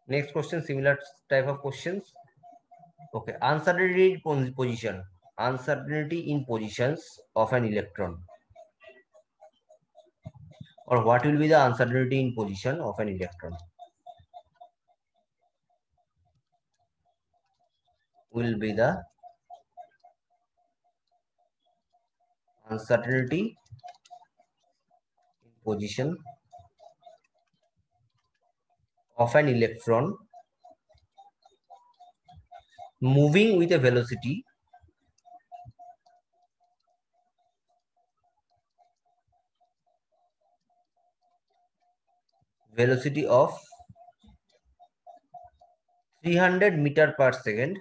Next question, similar type of questions. Okay, uncertainty in position. Uncertainty in positions of an electron. Or what will be the uncertainty in position of an electron? Will be the uncertainty in position of an electron moving with a velocity of 300 meter per second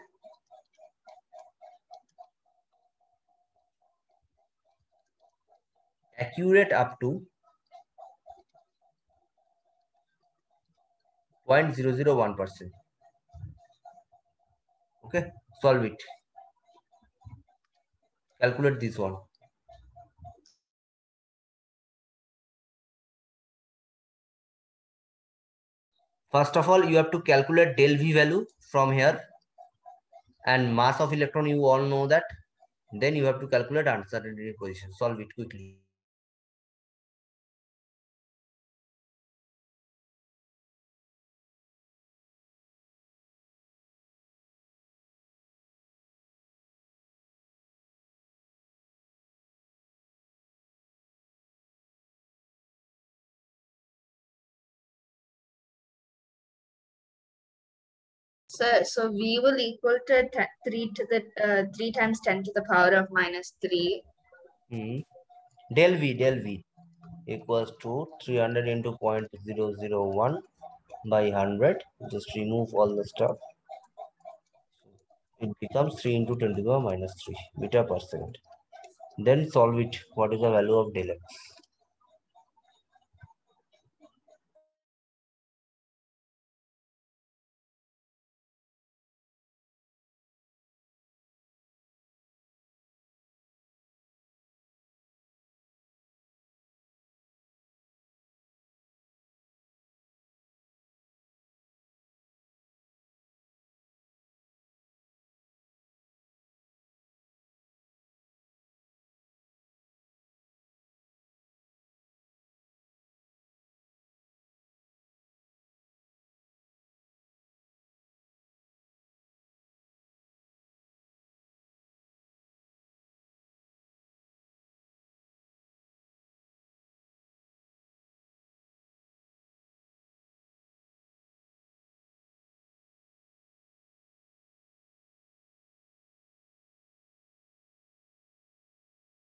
accurate up to 0.001%. Okay, solve it. Calculate this one. First of all, you have to calculate del V value from here, and mass of electron, you all know that. Then you have to calculate uncertainty position. Solve it quickly. So V will equal to 3 times 10 to the power of minus 3. Del V equals to 300 into 0.001 by 100. Just remove all the stuff. It becomes 3 into 10 to the power minus 3 meter per second. Then solve it. What is the value of del X?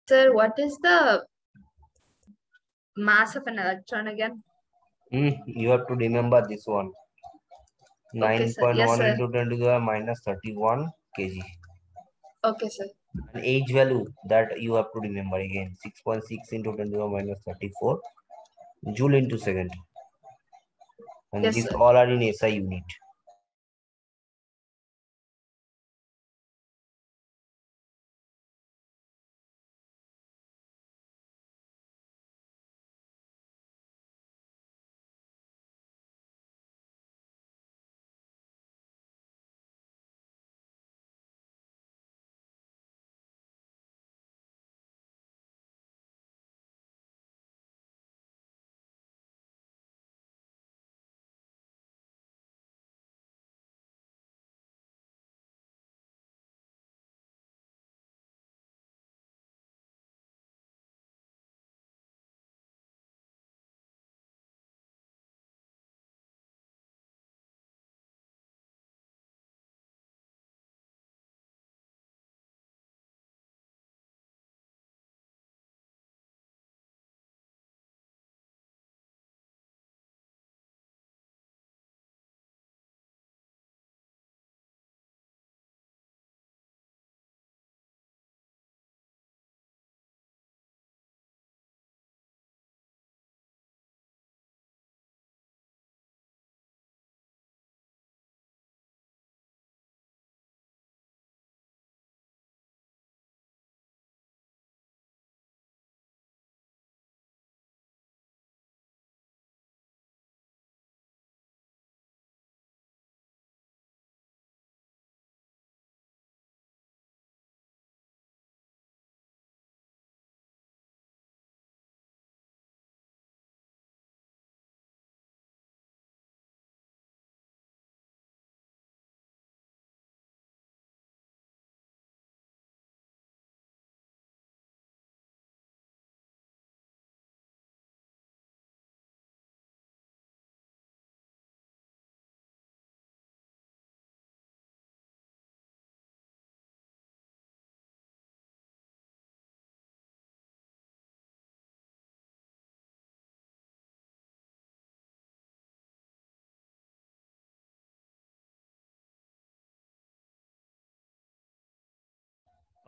Sir, what is the mass of an electron again? You have to remember this one. Okay, sir. 9.1 Yes, sir. into 10 to the power minus 31 kg. Okay, sir. And H value that you have to remember again, 6.6 into 10 to the power minus 34 joule into second. And Yes, these sir. all are in SI unit.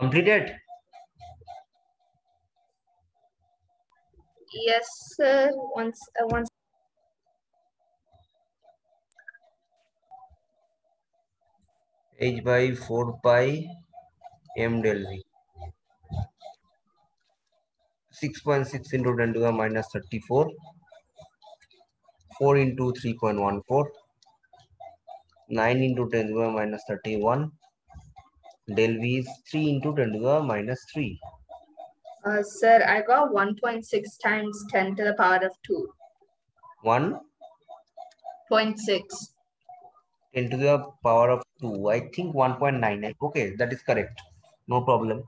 Completed? Yes, sir. Once. H by 4 pi m del v. 6.6 into 10 to the minus 34. 4 into 3.14. 9 into 10 to the minus 31. Del v is 3 into 10 to the minus 3. Sir, I got 1.6 times 10 to the power of 2. 1.6 10 to the power of 2. I think 1.9. Okay, that is correct. No problem.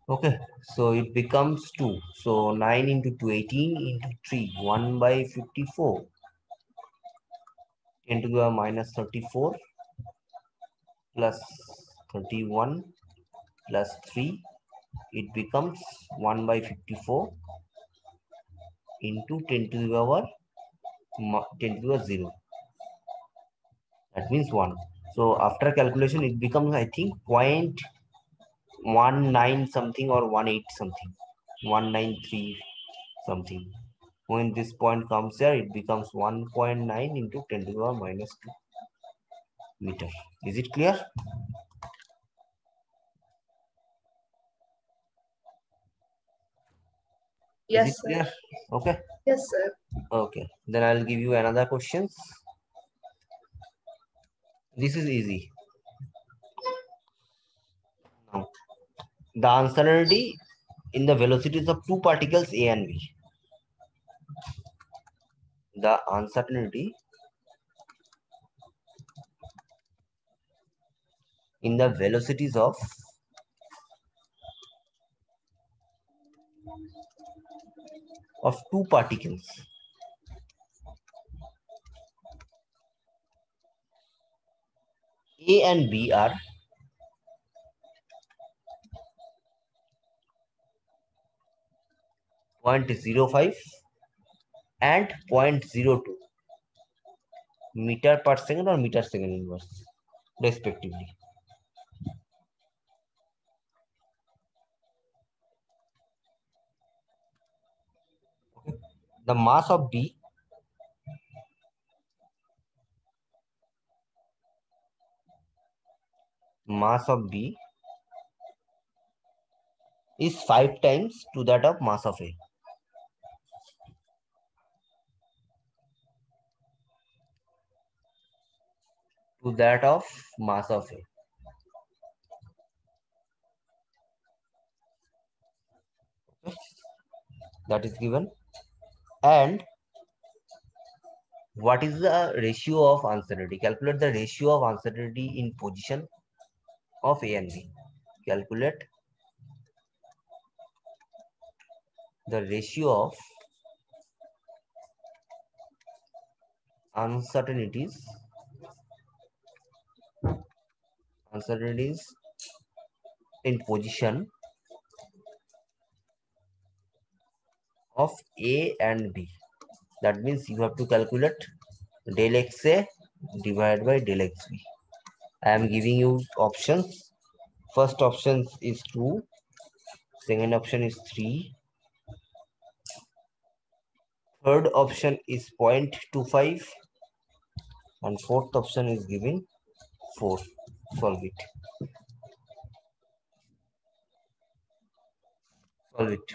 Okay, so it becomes 2. So 9 into 2, 18 into 3, 1 by 54. 10 to the minus 34 plus 31 plus 3. It becomes 1 by 54 into 10 to the power 10 to the 0. That means 1. So after calculation, it becomes, I think, 0.19 something or 18 something. 193 something. When this point comes here, it becomes 1.9 into 10 to the power minus 2 meter. Is it clear? Is Yes, it sir. clear? Okay. Yes, sir. Okay. Then I'll give you another questions. This is easy. Now, the uncertainty in the velocities of two particles A and B. The uncertainty in the velocities of two particles A and B are 0.05 and 0.02 meter per second or meter second inverse respectively. The mass of B is 5 times to that of mass of A. To that of mass of A. That is given. And what is the ratio of uncertainty? Calculate the ratio of uncertainty in position of A and B. Calculate the ratio of uncertainties in position of A and B. That means you have to calculate del XA divided by del XB. I am giving you options. First option is 2. Second option is 3. Third option is 0.25. And fourth option is given 4. Solve it. Solve it.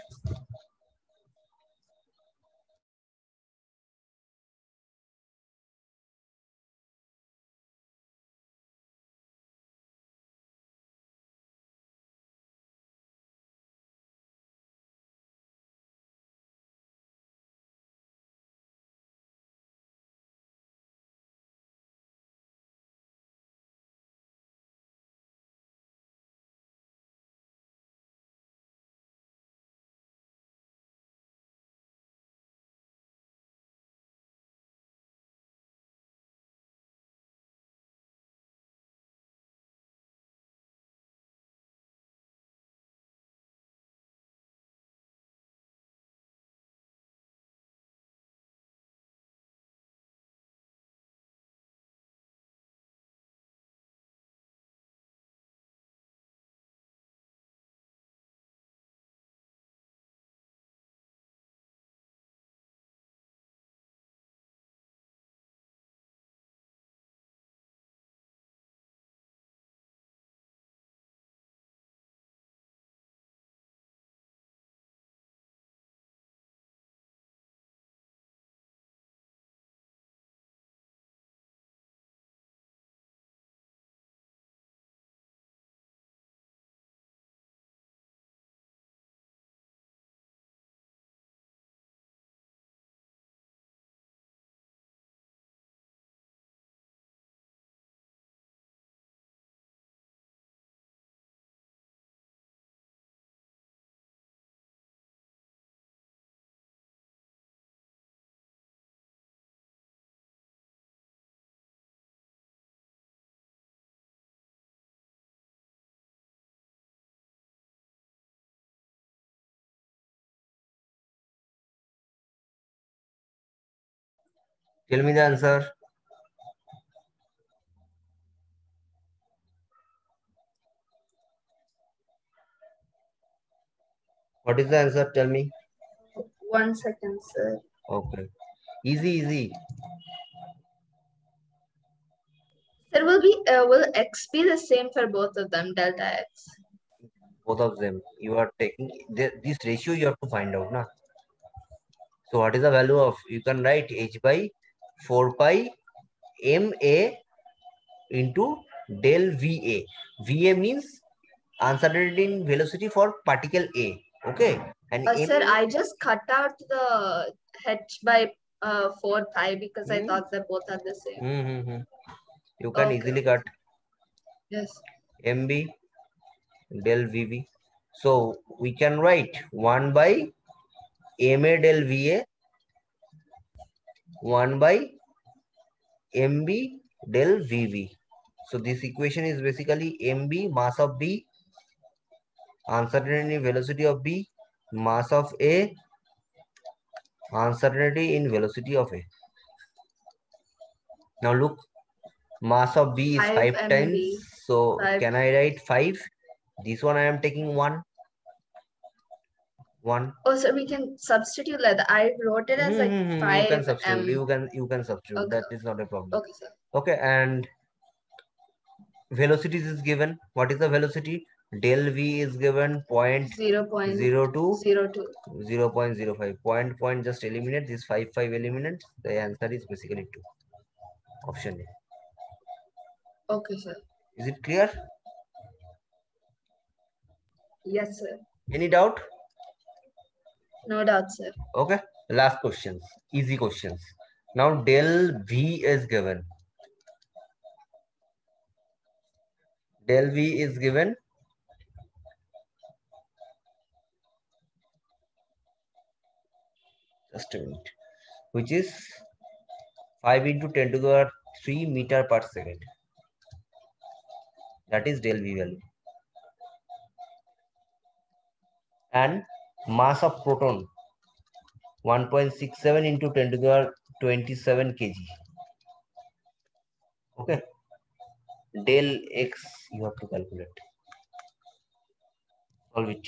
Tell me the answer. What is the answer? Tell me. 1 second, sir. Okay. Easy. Sir, will x be the same for both of them, delta x? Both of them. You are taking this ratio. You have to find out, na. So what is the value of? You can write h by 4 pi ma into del va. Va means uncertainty in velocity for particle A. Okay. And Sir, ma. I just cut out the h by 4 pi because I Hmm? thought that both are the same. You can Okay. easily cut Yes. mb del vb. So we can write 1 by ma del va 1 by mb del vb. So this equation is basically mb, mass of b, uncertainty velocity of b, mass of a, uncertainty in velocity of a. Now look, mass of b is 5 5 mb. times. So 5. can I write 5? This one I am taking 1. Oh, so we can substitute like that. I wrote it as like You can 5 substitute. m. You can substitute. Okay. That is not a problem. Okay, sir. Okay, and velocities is given. What is the velocity? Del v is given 0.02, 0.02. 0.05. Point just eliminate this 5 eliminate. The answer is basically 2. Option A. Okay, sir. Is it clear? Yes, sir. Any doubt? No doubt, sir. Okay. Last questions. Easy questions. Now del v is given. Del v is given. Just a minute. Which is 5 into 10 to the 3 meter per second. That is del V value. And mass of proton 1.67 into 10 to the 27 kg. Okay. Del X you have to calculate. Solve it.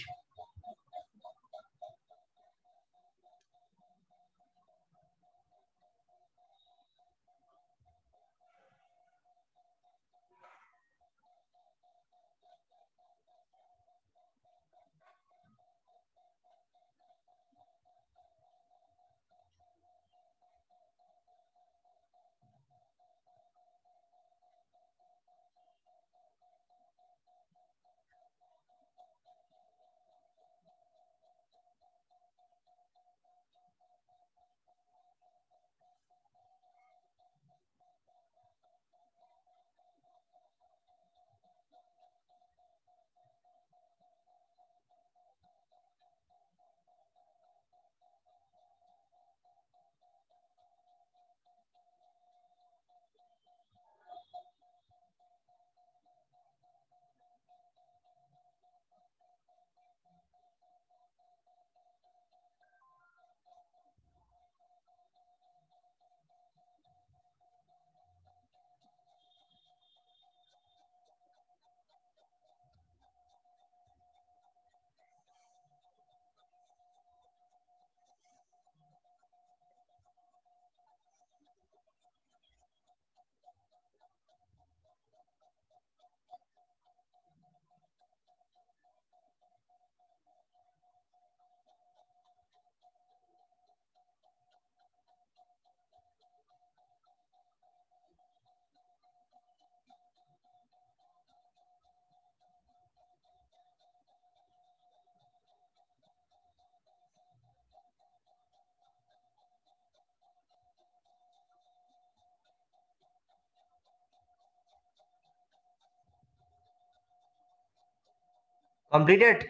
Completed.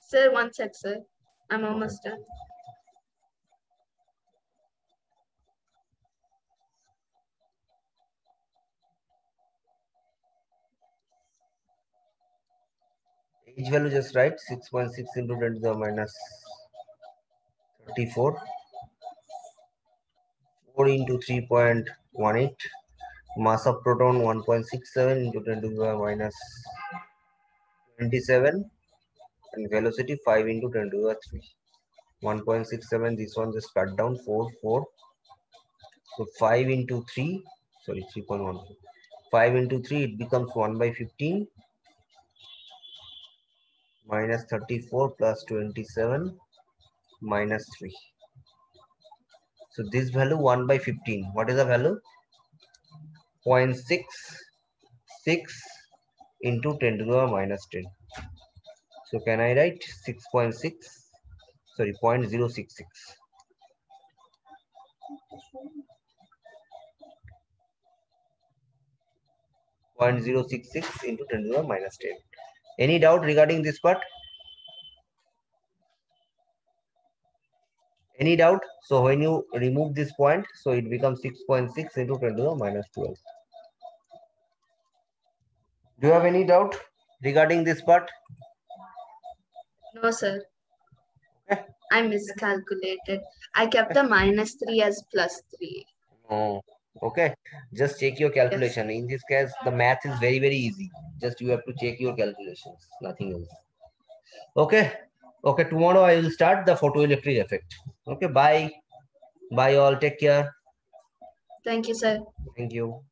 Sir, 1 sec, sir. I'm almost done. H value just write 6.6 into 10 to the minus 34. 4 into 3.18. Mass of proton 1.67 into 10 to the power minus 27, and velocity 5 into 10 to the 3. 1.67, this one just cut down 4, 4. So 5 into 3, sorry, 3.14. 5 into 3, it becomes 1 by 15 minus 34 plus 27 minus 3. So this value 1 by 15. What is the value? 0.66 into 10 to the power minus 10. So can I write 6.6? Sorry, 0.066. 0.066 into 10 to the power minus 10. Any doubt regarding this part? Any doubt? So when you remove this point, so it becomes 6.6 into 10 to the minus 12. Do you have any doubt regarding this part? No, sir. Okay. I miscalculated. I kept the -3 as +3. Oh, okay. Just check your calculation. Yes. In this case, the math is very, very easy. Just you have to check your calculations, nothing else. Okay. Okay, tomorrow I will start the photoelectric effect. Okay, bye. Bye all. Take care. Thank you, sir. Thank you.